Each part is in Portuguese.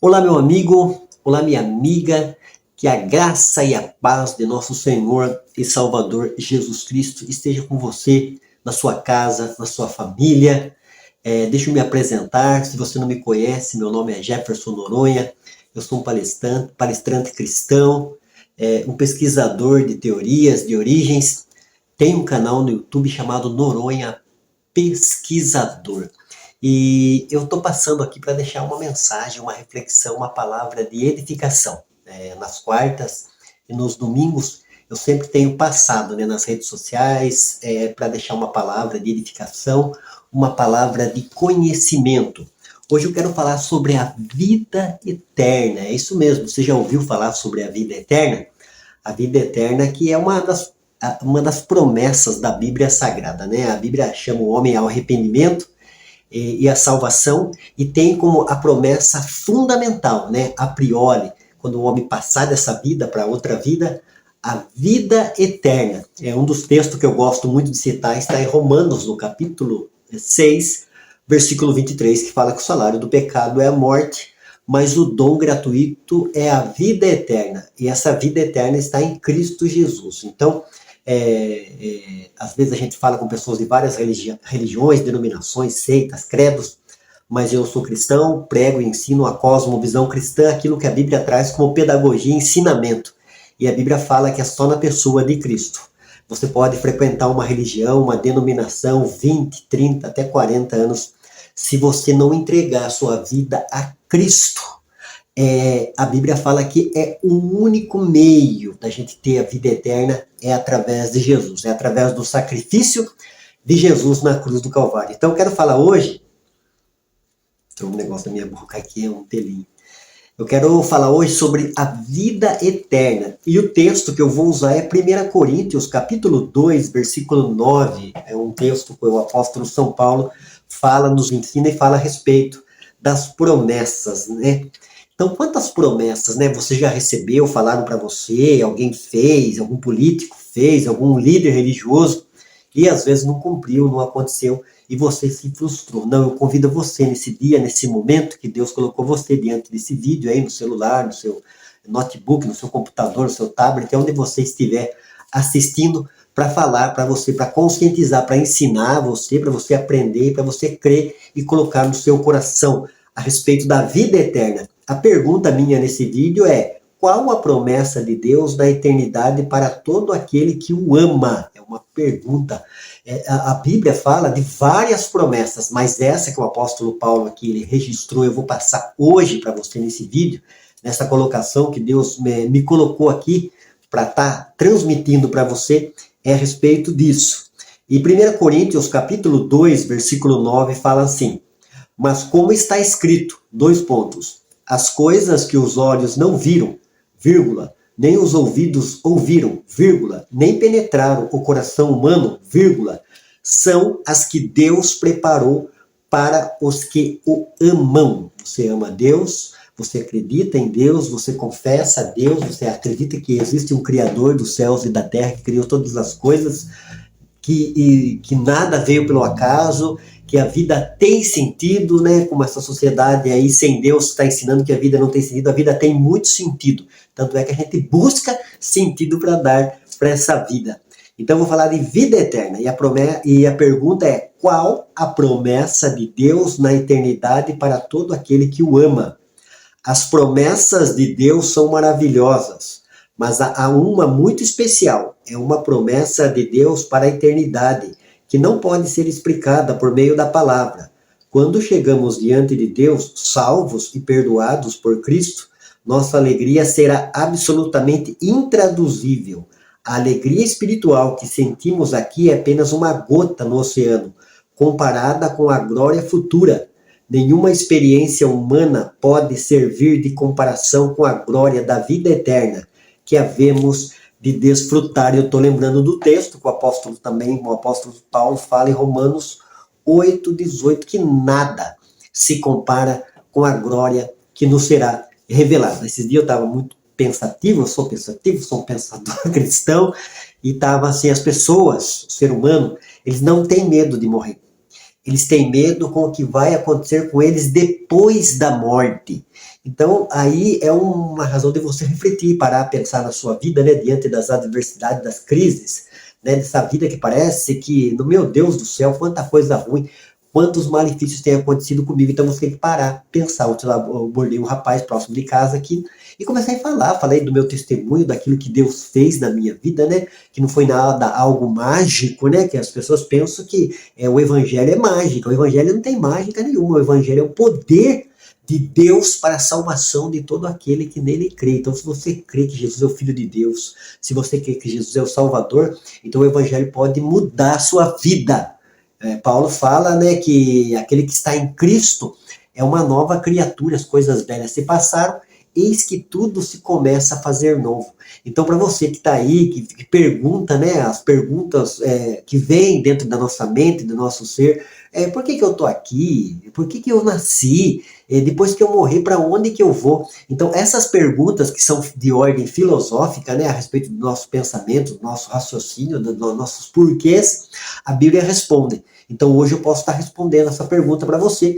Olá, meu amigo, olá, minha amiga, que a graça e a paz de nosso Senhor e Salvador Jesus Cristo esteja com você, na sua casa, na sua família. Deixa eu me apresentar, se você não me conhece, meu nome é Jefferson Noronha, eu sou um palestrante cristão, um pesquisador de teorias, de origens, tenho um canal no YouTube chamado Noronha Pesquisador. E eu estou passando aqui para deixar uma mensagem, uma reflexão, uma palavra de edificação. Nas quartas e nos domingos eu sempre tenho passado, nas redes sociais para deixar uma palavra de edificação, uma palavra de conhecimento. Hoje eu quero falar sobre a vida eterna. É isso mesmo, você já ouviu falar sobre a vida eterna? A vida eterna que é uma das promessas da Bíblia Sagrada, né? A Bíblia chama o homem ao arrependimento e a salvação, e tem como a promessa fundamental, né, a priori, quando o homem passar dessa vida para outra vida, a vida eterna. É um dos textos que eu gosto muito de citar, está em Romanos, no capítulo 6, versículo 23, que fala que o salário do pecado é a morte, mas o dom gratuito é a vida eterna, e essa vida eterna está em Cristo Jesus. Então, às vezes a gente fala com pessoas de várias religiões, denominações, seitas, credos, mas eu sou cristão, prego e ensino a cosmovisão cristã, aquilo que a Bíblia traz como pedagogia e ensinamento. E a Bíblia fala que é só na pessoa de Cristo. Você pode frequentar uma religião, uma denominação, 20, 30, até 40 anos, se você não entregar a sua vida a Cristo. A Bíblia fala que é o único meio da gente ter a vida eterna é através de Jesus, é através do sacrifício de Jesus na cruz do Calvário. Então eu quero falar hoje, tem um negócio na minha boca aqui, é um pelinho. Eu quero falar hoje sobre a vida eterna. E o texto que eu vou usar é 1 Coríntios, capítulo 2, versículo 9. É um texto que o apóstolo São Paulo nos ensina e fala a respeito das promessas, né? Então, quantas promessas, né, você já recebeu, falaram para você, alguém fez, algum político fez, algum líder religioso, e às vezes não cumpriu, não aconteceu, e você se frustrou. Não, eu convido você nesse dia, nesse momento que Deus colocou você diante desse vídeo aí no celular, no seu notebook, no seu computador, no seu tablet, onde você estiver assistindo, para falar para você, para conscientizar, para ensinar você, para você aprender, para você crer e colocar no seu coração a respeito da vida eterna. A pergunta minha nesse vídeo é: qual a promessa de Deus da eternidade para todo aquele que o ama? É uma pergunta. A Bíblia fala de várias promessas, mas essa que o apóstolo Paulo aqui ele registrou, eu vou passar hoje para você nesse vídeo, nessa colocação que Deus me colocou aqui para estar transmitindo para você, é a respeito disso. E 1 Coríntios capítulo 2, versículo 9 fala assim: mas como está escrito, as coisas que os olhos não viram, vírgula, nem os ouvidos ouviram, vírgula, nem penetraram o coração humano, vírgula, são as que Deus preparou para os que o amam. Você ama Deus, você acredita em Deus, você confessa a Deus, você acredita que existe um Criador dos céus e da terra, que criou todas as coisas, que nada veio pelo acaso, que a vida tem sentido, né? Como essa sociedade aí sem Deus está ensinando que a vida não tem sentido, a vida tem muito sentido. Tanto é que a gente busca sentido para dar para essa vida. Então eu vou falar de vida eterna. E a pergunta é: qual a promessa de Deus na eternidade para todo aquele que o ama? As promessas de Deus são maravilhosas, mas há uma muito especial. É uma promessa de Deus para a eternidade, que não pode ser explicada por meio da palavra. Quando chegamos diante de Deus, salvos e perdoados por Cristo, nossa alegria será absolutamente intraduzível. A alegria espiritual que sentimos aqui é apenas uma gota no oceano, comparada com a glória futura. Nenhuma experiência humana pode servir de comparação com a glória da vida eterna que havemos de desfrutar. Eu estou lembrando do texto que o apóstolo Paulo fala em Romanos 8:18, que nada se compara com a glória que nos será revelada. Esses dias eu estava muito pensativo, sou um pensador cristão, e estava assim, as pessoas, o ser humano, eles não têm medo de morrer. Eles têm medo com o que vai acontecer com eles depois da morte. Então, aí é uma razão de você refletir, parar, pensar na sua vida, né, diante das adversidades, das crises, né, dessa vida que parece que, no meu Deus do céu, quanta coisa ruim, quantos malefícios têm acontecido comigo. Então você tem que parar, pensar. Eu abordei um rapaz próximo de casa aqui e comecei a falar, falei do meu testemunho, daquilo que Deus fez na minha vida, né, que não foi nada, algo mágico, né, que as pessoas pensam que o evangelho é mágica. O evangelho não tem mágica nenhuma, o evangelho é o poder de Deus para a salvação de todo aquele que nele crê. Então, se você crê que Jesus é o Filho de Deus, se você crê que Jesus é o Salvador, então o Evangelho pode mudar a sua vida. Paulo fala, né, que aquele que está em Cristo é uma nova criatura, as coisas velhas se passaram, eis que tudo se começa a fazer novo. Então, para você que está aí, que pergunta, né, as perguntas que vêm dentro da nossa mente, do nosso ser, por que eu estou aqui? Por que eu nasci? Depois que eu morrer, para onde que eu vou? Então, essas perguntas que são de ordem filosófica, né, a respeito do nosso pensamento, do nosso raciocínio, dos nossos porquês, a Bíblia responde. Então, hoje eu posso estar respondendo essa pergunta para você.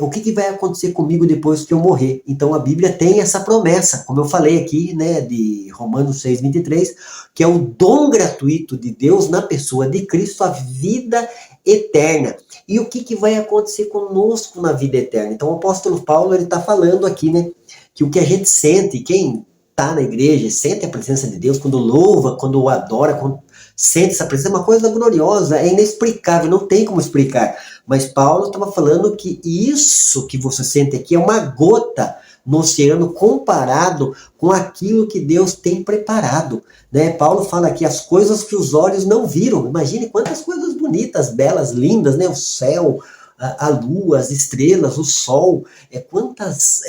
O que vai acontecer comigo depois que eu morrer? Então, a Bíblia tem essa promessa, como eu falei aqui, né, de Romanos 6:23, que é o dom gratuito de Deus na pessoa de Cristo, a vida eterna. E o que vai acontecer conosco na vida eterna? Então, o apóstolo Paulo está falando aqui, né, que o que a gente sente, quem está na igreja, sente a presença de Deus, quando louva, quando o adora, quando sente essa presença, é uma coisa gloriosa, é inexplicável, não tem como explicar. Mas Paulo estava falando que isso que você sente aqui é uma gota no oceano comparado com aquilo que Deus tem preparado, né? Paulo fala aqui as coisas que os olhos não viram. Imagine quantas coisas bonitas, belas, lindas, né? O céu, a lua, as estrelas, o sol, quantas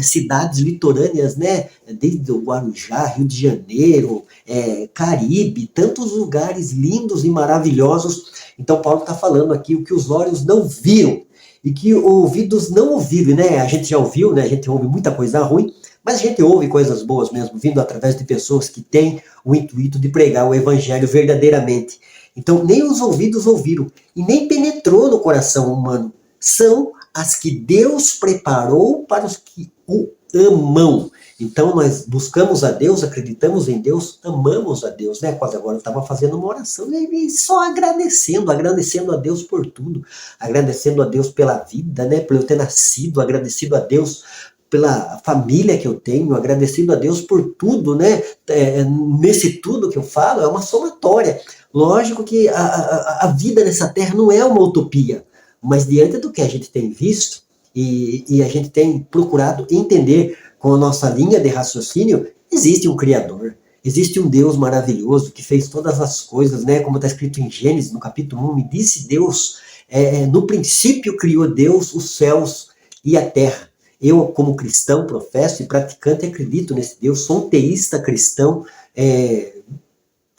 cidades litorâneas, né? Desde o Guarujá, Rio de Janeiro, Caribe, tantos lugares lindos e maravilhosos. Então Paulo está falando aqui o que os olhos não viram e que ouvidos não ouviram, né? A gente já ouviu, né? A gente ouve muita coisa ruim, mas a gente ouve coisas boas mesmo, vindo através de pessoas que têm o intuito de pregar o evangelho verdadeiramente. Então, nem os ouvidos ouviram e nem penetrou no coração humano. São as que Deus preparou para os que o amam. Então, nós buscamos a Deus, acreditamos em Deus, amamos a Deus, né? Quase agora eu estava fazendo uma oração e só agradecendo a Deus por tudo, agradecendo a Deus pela vida, né? Por eu ter nascido, agradecido a Deus pela família que eu tenho, agradecido a Deus por tudo, né? Nesse tudo que eu falo, é uma somatória. Lógico que a vida nessa terra não é uma utopia, mas diante do que a gente tem visto e a gente tem procurado entender com a nossa linha de raciocínio, existe um Criador, existe um Deus maravilhoso que fez todas as coisas, né? Como está escrito em Gênesis, no capítulo 1, e disse Deus, no princípio criou Deus os céus e a terra. Eu, como cristão, professo e praticante, acredito nesse Deus, sou um teísta cristão,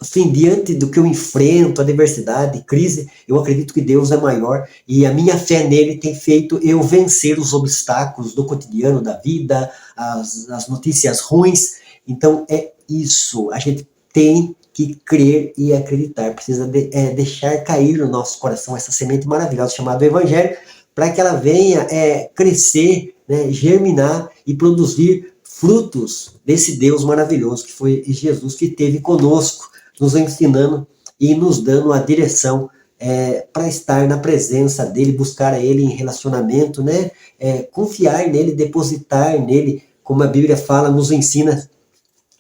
assim, diante do que eu enfrento, adversidade, crise, eu acredito que Deus é maior e a minha fé nele tem feito eu vencer os obstáculos do cotidiano, da vida, as notícias ruins. Então é isso, a gente tem que crer e acreditar, precisa deixar cair no nosso coração essa semente maravilhosa chamada Evangelho, para que ela venha crescer, né, germinar e produzir frutos desse Deus maravilhoso que foi Jesus, que esteve conosco, nos ensinando e nos dando a direção para estar na presença dele, buscar a ele em relacionamento, né? Confiar nele, depositar nele, como a Bíblia fala, nos ensina.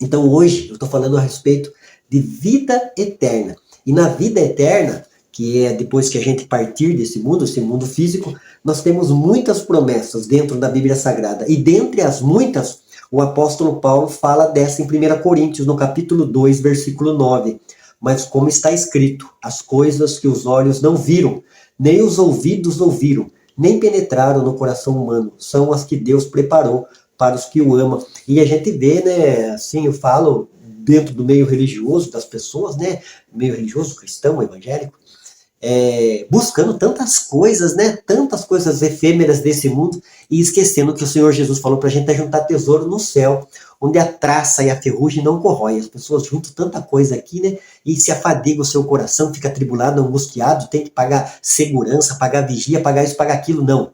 Então hoje eu estou falando a respeito de vida eterna. E na vida eterna, que é depois que a gente partir desse mundo, esse mundo físico, nós temos muitas promessas dentro da Bíblia Sagrada. E dentre as muitas, o apóstolo Paulo fala dessa em 1 Coríntios, no capítulo 2, versículo 9. Mas como está escrito, as coisas que os olhos não viram, nem os ouvidos ouviram, nem penetraram no coração humano, são as que Deus preparou para os que o amam. E a gente vê, né, assim, eu falo dentro do meio religioso das pessoas, né, meio religioso, cristão, evangélico, buscando tantas coisas, né? Tantas coisas efêmeras desse mundo e esquecendo que o Senhor Jesus falou para a gente juntar tesouro no céu, onde a traça e a ferrugem não corroem. As pessoas juntam tanta coisa aqui, né? E se afadiga o seu coração, fica atribulado, angustiado, tem que pagar segurança, pagar vigia, pagar isso, pagar aquilo. Não.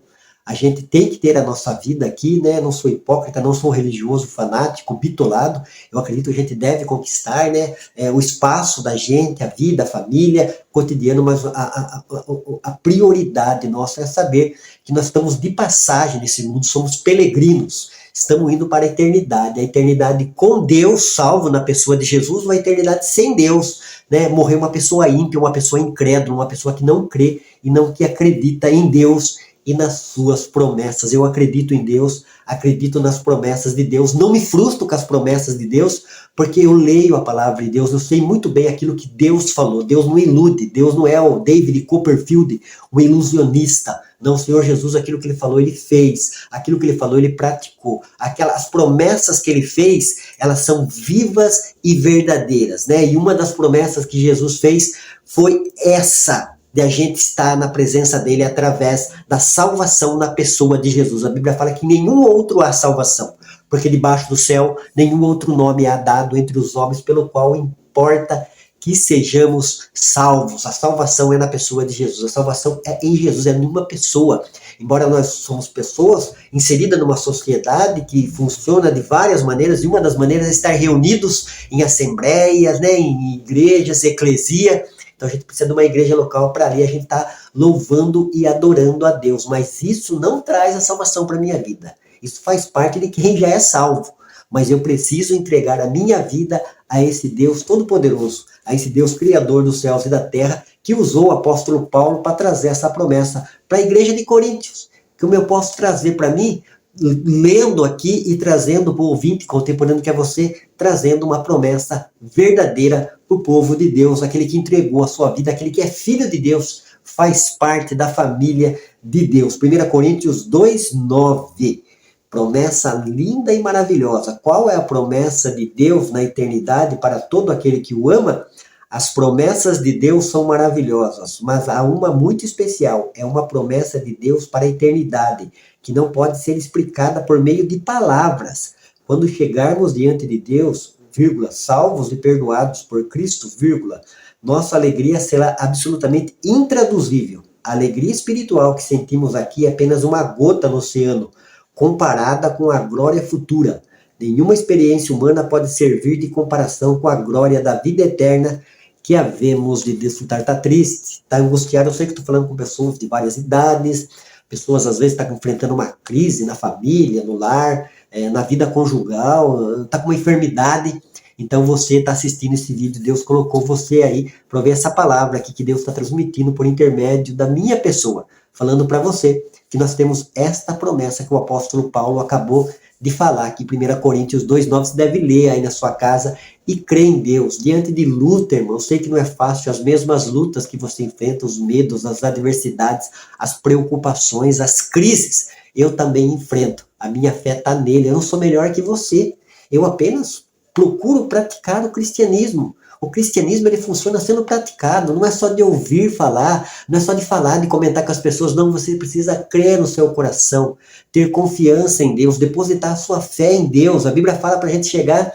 A gente tem que ter a nossa vida aqui, né? Não sou hipócrita, não sou religioso, fanático, bitolado. Eu acredito que a gente deve conquistar, né? O espaço da gente, a vida, a família, cotidiano, mas a prioridade nossa é saber que nós estamos de passagem nesse mundo, somos peregrinos. Estamos indo para a eternidade com Deus, salvo na pessoa de Jesus, ou a eternidade sem Deus, né? Morrer uma pessoa ímpia, uma pessoa incrédula, uma pessoa que não crê e não que acredita em Deus e nas suas promessas. Eu acredito em Deus, acredito nas promessas de Deus, não me frustro com as promessas de Deus, porque eu leio a palavra de Deus, eu sei muito bem aquilo que Deus falou. Deus não ilude, Deus não é o David Copperfield, o ilusionista. Não, o Senhor Jesus, aquilo que ele falou, ele fez. Aquilo que ele falou, ele praticou. As promessas que ele fez, elas são vivas e verdadeiras, né? E uma das promessas que Jesus fez foi essa, de a gente estar na presença dele através da salvação na pessoa de Jesus. A Bíblia fala que nenhum outro há salvação, porque debaixo do céu nenhum outro nome há dado entre os homens pelo qual importa que sejamos salvos. A salvação é na pessoa de Jesus, a salvação é em Jesus, é numa pessoa. Embora nós somos pessoas inseridas numa sociedade que funciona de várias maneiras, e uma das maneiras é estar reunidos em assembleias, né, em igrejas, eclesia. Então a gente precisa de uma igreja local para ali a gente estar louvando e adorando a Deus. Mas isso não traz a salvação para a minha vida. Isso faz parte de quem já é salvo. Mas eu preciso entregar a minha vida a esse Deus Todo-Poderoso, a esse Deus Criador dos céus e da terra, que usou o apóstolo Paulo para trazer essa promessa para a igreja de Coríntios. Como eu posso trazer para mim, lendo aqui e trazendo para o ouvinte contemporâneo que é você, trazendo uma promessa verdadeira para o povo de Deus, aquele que entregou a sua vida, aquele que é filho de Deus, faz parte da família de Deus. 1 Coríntios 2:9. Promessa linda e maravilhosa. Qual é a promessa de Deus na eternidade para todo aquele que o ama? As promessas de Deus são maravilhosas, mas há uma muito especial. É uma promessa de Deus para a eternidade, que não pode ser explicada por meio de palavras. Quando chegarmos diante de Deus, vírgula, salvos e perdoados por Cristo, vírgula, nossa alegria será absolutamente intraduzível. A alegria espiritual que sentimos aqui é apenas uma gota no oceano, comparada com a glória futura. Nenhuma experiência humana pode servir de comparação com a glória da vida eterna que havemos de desfrutar. Está triste, está angustiado. Eu sei que estou falando com pessoas de várias idades, pessoas às vezes estão enfrentando uma crise na família, no lar, na vida conjugal, está com uma enfermidade. Então você está assistindo esse vídeo, Deus colocou você aí para ver essa palavra aqui que Deus está transmitindo por intermédio da minha pessoa, falando para você que nós temos esta promessa que o apóstolo Paulo acabou de falar aqui, 1 Coríntios 2:9, você deve ler aí na sua casa e crer em Deus. Diante de luta, irmão, eu sei que não é fácil, as mesmas lutas que você enfrenta, os medos, as adversidades, as preocupações, as crises, eu também enfrento. A minha fé está nele, eu não sou melhor que você, eu apenas procuro praticar o cristianismo. O cristianismo ele funciona sendo praticado, não é só de ouvir falar, não é só de falar, de comentar com as pessoas, não, você precisa crer no seu coração, ter confiança em Deus, depositar a sua fé em Deus. A Bíblia fala para a gente chegar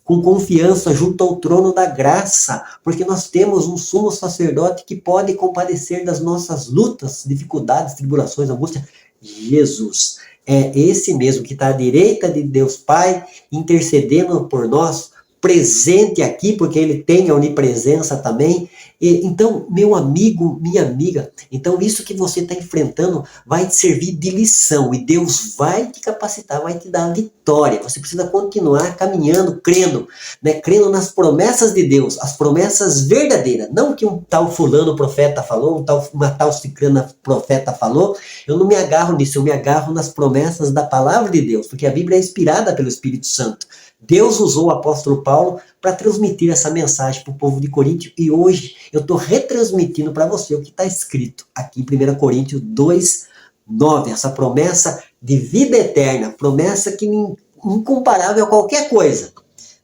com confiança junto ao trono da graça, porque nós temos um sumo sacerdote que pode compadecer das nossas lutas, dificuldades, tribulações, angústia, Jesus. É esse mesmo que está à direita de Deus Pai, intercedendo por nós, presente aqui, porque ele tem a onipresença também. Então, meu amigo, minha amiga, então isso que você está enfrentando vai te servir de lição, e Deus vai te capacitar, vai te dar a vitória. Você precisa continuar caminhando, crendo, né? Crendo nas promessas de Deus, as promessas verdadeiras, não que um tal fulano profeta falou, uma tal cicrana profeta falou. Eu não me agarro nisso, eu me agarro nas promessas da palavra de Deus, porque a Bíblia é inspirada pelo Espírito Santo. Deus usou o apóstolo Paulo para transmitir essa mensagem para o povo de Coríntio, e hoje eu estou retransmitindo para você o que está escrito aqui em 1 Coríntios 2:9, essa promessa de vida eterna, promessa que é incomparável a qualquer coisa,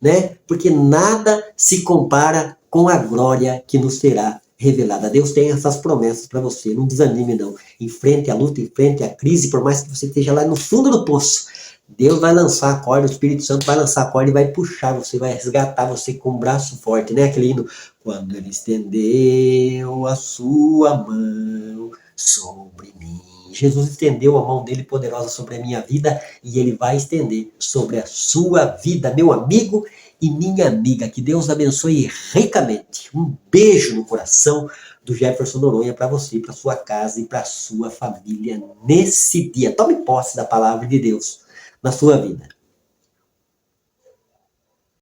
né? Porque nada se compara com a glória que nos será revelada. Deus tem essas promessas para você. Não desanime, não. Enfrente a luta, enfrente a crise, por mais que você esteja lá no fundo do poço. Deus vai lançar a corda, o Espírito Santo vai lançar a corda e vai puxar você, vai resgatar você com um braço forte, né? Aquele hino. Quando ele estendeu a sua mão sobre mim. Jesus estendeu a mão dele poderosa sobre a minha vida e ele vai estender sobre a sua vida, meu amigo e minha amiga. Que Deus abençoe ricamente. Um beijo no coração do Jefferson Noronha para você, para sua casa e para sua família nesse dia. Tome posse da palavra de Deus na sua vida.